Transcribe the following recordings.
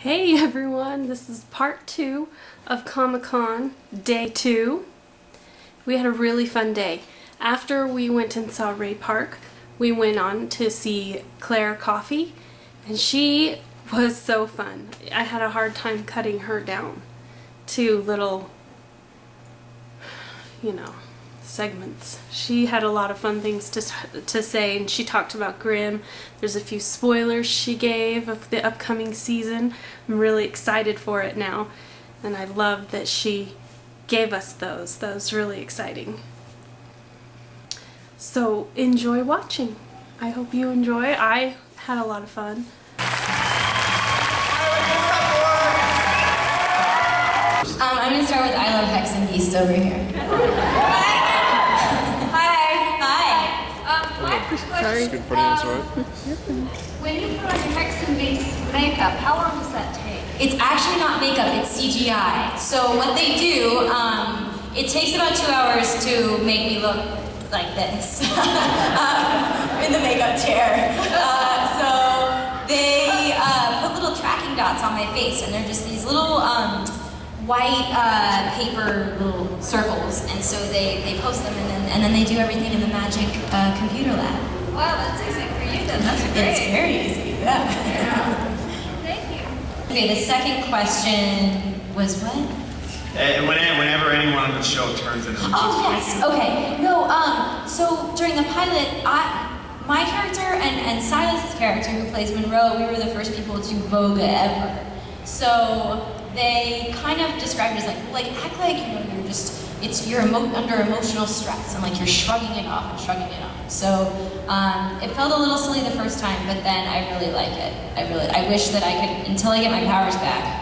Hey everyone, this is part 2 of Comic-Con, day 2. We had a really fun day. After we went and saw Ray Park, we went on to see Claire Coffey, and she was so fun. I had a hard time cutting her down to little, segments. She had a lot of fun things to say, and she talked about Grimm. There's a few spoilers she gave of the upcoming season. I'm really excited for it now, and I love that she gave us those. That was really exciting. So enjoy watching. I hope you enjoy. I had a lot of fun. I'm going to start with I Love Hex and Beast over here. Sorry. When you put on your Hex and Beast makeup, how long does that take? It's actually not makeup, it's CGI. So what they do, it takes about 2 hours to make me look like this in the makeup chair. So they put little tracking dots on my face, and they're just these little white paper little circles, and so they post them, and then they do everything in the magic computer lab. Wow, that's easy for you then. That's great. It's very easy, yeah. Thank you. Okay, the second question was what? Whenever anyone on the show turns into Oh yes, okay. No, so during the pilot, my character and Silas's character, who plays Monroe, we were the first people to Voga ever. So they kind of described it as like act like you're just you're under emotional stress, and like you're shrugging it off and shrugging it off. So it felt a little silly the first time, but then I really like it. I wish that I could, until I get my powers back.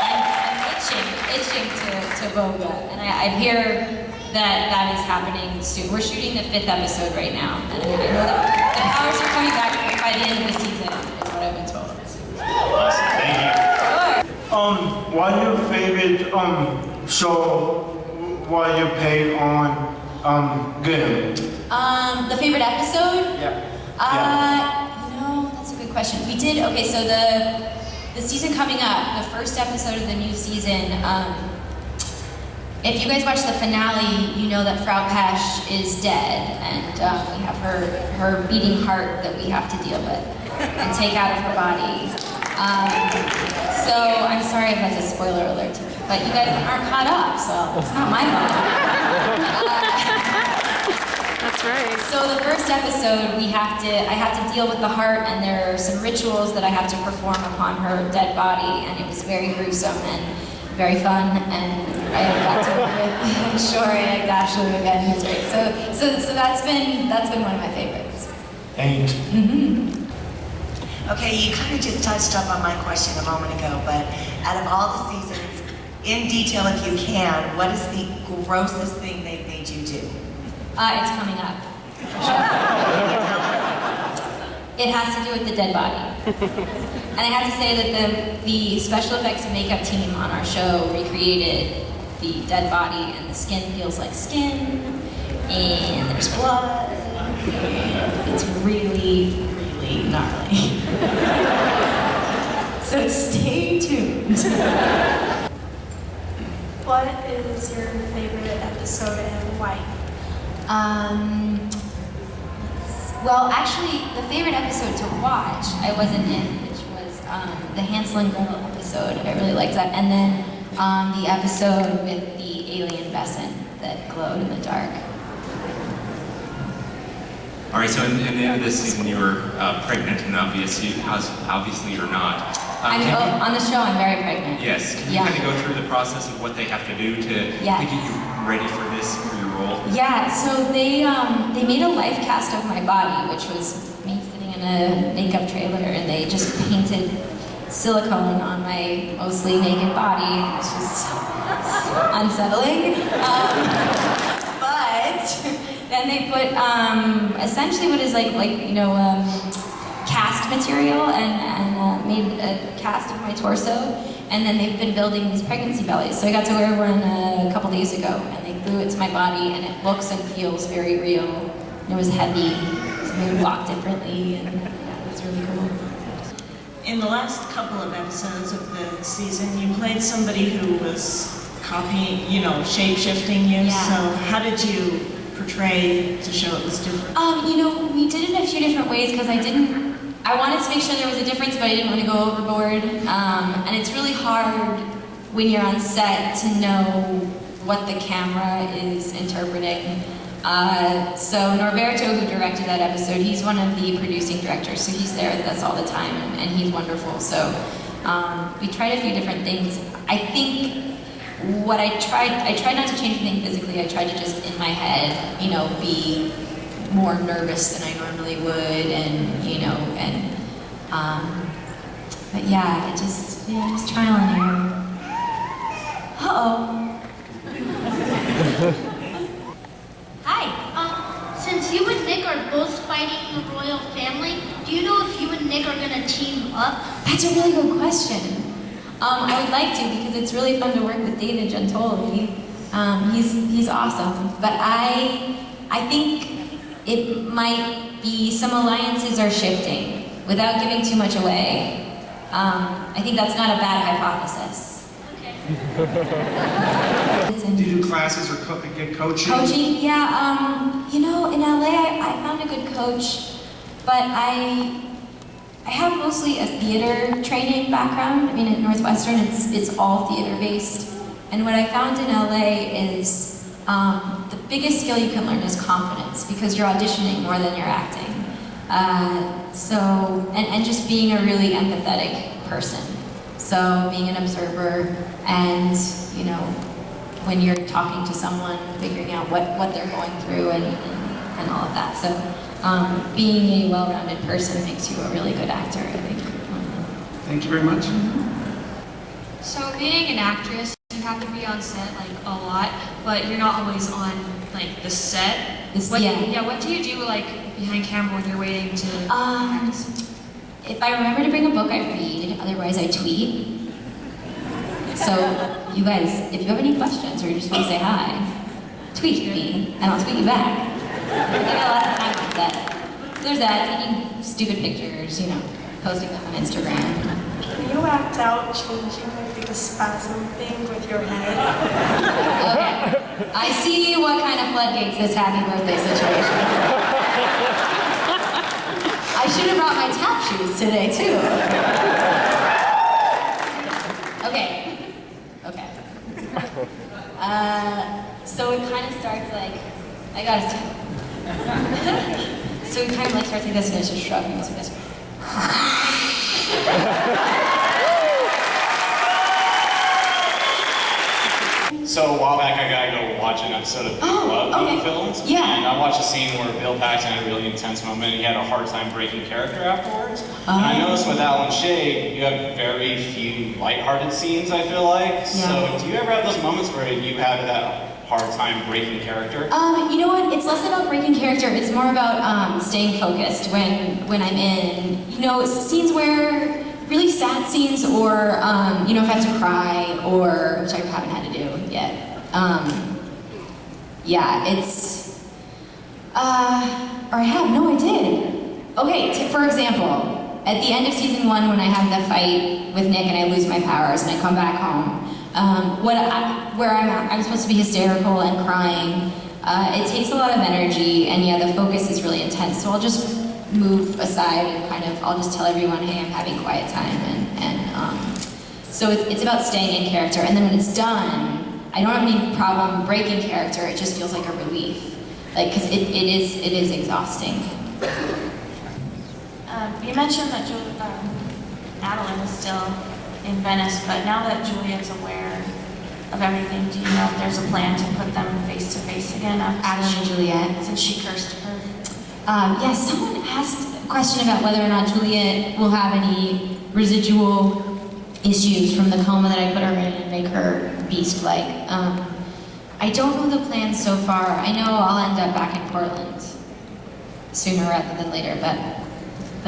I'm itching to Voga, and I hear that is happening soon. We're shooting the 5th episode right now, and I know that the powers are coming back by the end of the season, is what I've been told. Awesome, thank you. What your favorite show while you played on Grimm? The favorite episode? Yeah. That's a good question. We did, okay, so the season coming up, the first episode of the new season, if you guys watch the finale, you know that Frau Pesch is dead, and we have her beating heart that we have to deal with and take out of her body. So I'm sorry if that's a spoiler alert, but you guys aren't caught up, so it's not my fault. That's right. So the first episode, I have to deal with the heart, and there are some rituals that I have to perform upon her dead body, and it was very gruesome and very fun, and I got to work with Shori and Ashley again, who's great. So that's been one of my favorites. Thank you. Mm-hmm. Okay, you kind of just touched up on my question a moment ago, but out of all the seasons, in detail if you can, what is the grossest thing they've made you do? It's coming up. It has to do with the dead body. And I have to say that the special effects and makeup team on our show recreated the dead body, and the skin feels like skin, and there's blood. It's really, really gnarly. So stay tuned. What is your favorite episode and why? Well, actually, the favorite episode to watch, I wasn't in, which was the Hansel and Gretel episode. I really liked that. And then the episode with the alien Besson that glowed in the dark. All right, so in the end of this season, you were pregnant, and obviously you're not. On the show, I'm very pregnant. Yes. Can you kind of go through the process of what they have to do to get you ready for your role? Yeah. So they made a life cast of my body, which was me sitting in a makeup trailer, and they just painted silicone on my mostly naked body. It's just unsettling. But then they put essentially what is cast material and made a cast of my torso, and then they've been building these pregnancy bellies. So I got to wear one a couple days ago, and they glue it to my body, and it looks and feels very real. It was heavy, so we would walk differently, and it was it's really cool. In the last couple of episodes of the season, you played somebody who was copying, shape-shifting you. Yeah. So how did you portray to show it was different? We did it a few different ways because I wanted to make sure there was a difference, but I didn't want to go overboard. And it's really hard when you're on set to know what the camera is interpreting. So Norberto, who directed that episode, he's one of the producing directors, so he's there with us all the time, and he's wonderful. So we tried a few different things. I think what I tried not to change anything physically. I tried to just, in my head, be more nervous than I normally would, but yeah, just trial and error. Uh-oh. Hi. Since you and Nick are both fighting the royal family, do you know if you and Nick are gonna team up? That's a really good question. I would like to because it's really fun to work with David Gentoli. He's awesome. But I think it might be some alliances are shifting without giving too much away. I think that's not a bad hypothesis. Do you do classes or get coaching? Coaching, yeah. In LA, I found a good coach, but I have mostly a theater training background. I mean, at Northwestern, it's all theater based, and what I found in LA is the biggest skill you can learn is confidence because you're auditioning more than you're acting. And just being a really empathetic person. So being an observer and, when you're talking to someone, figuring out what they're going through and all of that. So being a well-rounded person makes you a really good actor, I think. Thank you very much. So being an actress, you have to be on set a lot, but you're not always on the set. What do you do behind camera when you're waiting to practice? If I remember to bring a book, I read. Otherwise, I tweet. So, you guys, if you have any questions or you just want to say hi, tweet me, and I'll tweet you back. I got lots of time on set. So there's that, taking stupid pictures, posting them on Instagram. Can you act out changing the spasm thing with your head? Okay. I see what kind of floodgates this happy birthday situation is. I should have brought my tap shoes today, too. Okay. So it kind of starts I got his tap. So it kind of starts like this, and it's just shrugging, it's like this. So a while back, I got to go watch an episode of Club that we filmed. Yeah. And I watched a scene where Bill Paxton had a really intense moment, and he had a hard time breaking character afterwards. And I noticed with Alan Shea, you have very few lighthearted scenes, I feel like. Yeah. So do you ever have those moments where you have that hard time breaking character? You know what? It's less about breaking character. It's more about staying focused when I'm in. Scenes where really sad scenes, or if I have to cry, or which I haven't had to do yet. Or I have. No, I did. Okay. For example, at the end of season 1, when I have the fight with Nick and I lose my powers and I come back home. Where I'm supposed to be hysterical and crying, it takes a lot of energy, and the focus is really intense. So I'll just move aside and I'll just tell everyone, hey, I'm having quiet time, so it's about staying in character. And then when it's done, I don't have any problem breaking character. It just feels like a relief, because it is exhausting. You mentioned that Adeline is still in Venice, but now that Juliet's aware of everything, do you know if there's a plan to put them face to face again? Adeline and Juliet. Since she cursed her. Yes, someone asked a question about whether or not Juliet will have any residual issues from the coma that I put her in and make her beast-like. I don't know the plans so far. I know I'll end up back in Portland sooner rather than later, but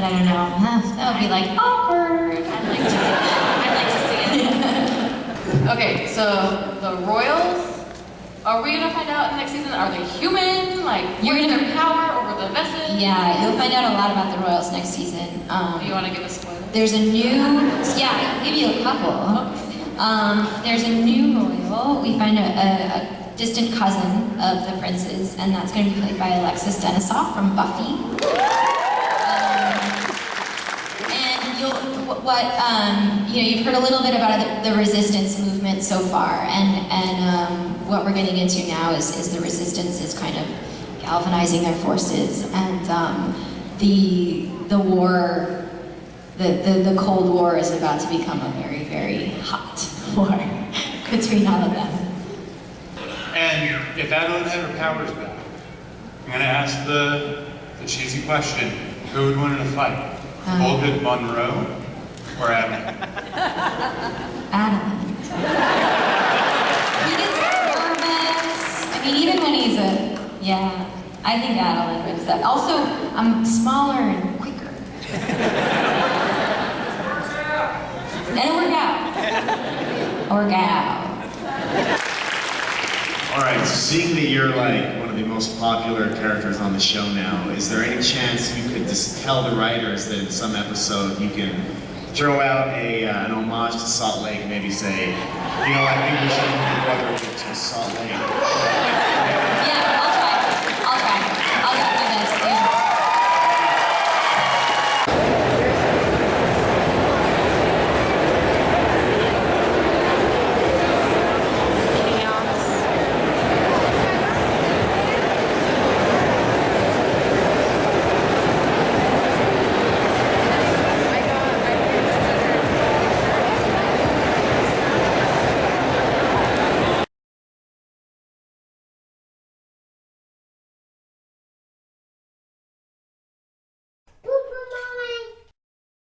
I don't know. That would be awkward. I'd like to see it. Okay, so the royals, are we gonna find out next season? Are they human? You're What is gonna- their power over for the vessels. Yeah, you'll find out a lot about the royals next season. Do you want to give a spoiler? There's a new, yeah, I'll give you a couple. There's a new royal. We find a distant cousin of the prince's, and that's going to be played by Alexis Denisof from Buffy. And you've heard a little bit about the resistance movement so far, and what we're getting into now is the resistance is kind of galvanizing their forces, and the war. The Cold War is about to become a very, very hot war between all of them. And if Adeline had her powers back, I'm going to ask the cheesy question: who would win in a fight? Olga Monroe or Adeline? Adeline. He gets nervous. I mean, even when he's I think Adeline wins that. Also, I'm smaller and quicker. And work out. All right, so seeing that you're like one of the most popular characters on the show now, is there any chance you could just tell the writers that in some episode you can throw out an homage to Salt Lake and maybe say, I think we should move the brotherhood to Salt Lake?